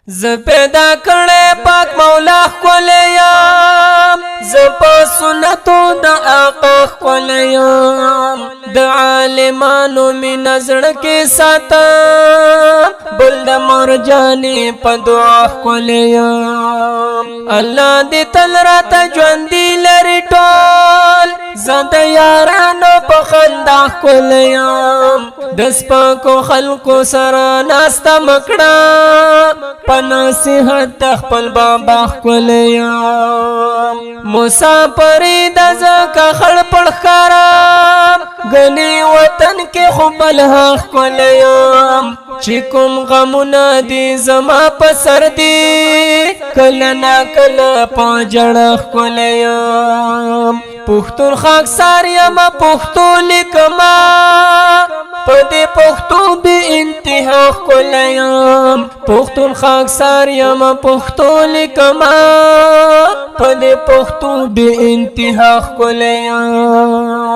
ز پیدا کړه پاک مولا کولیم ز په سنتو د آقا کولیم د عالمانو می نظر کې ساتم بل د مرجانې په دعا کولیم الله دې تل راته ژوندي لري ټول زه د یارانو په خندا کولیم د سپکو خلکو سره ناسته مکړه په نصیحت خپل بابا کولیم مسافرې د ځکه خړ پړ ښکارم ګنې وطن کې خو بل حق کولیم چې کوم غمونه دي زما په سر دي کله نا کله په جړه کولیم پښتون خاکسار یم پښتو لیکما په دې پښتو بې انتها کولیم پښتون خاکسار یم پښتو لیکما په دې پښتو بې انتها کولیم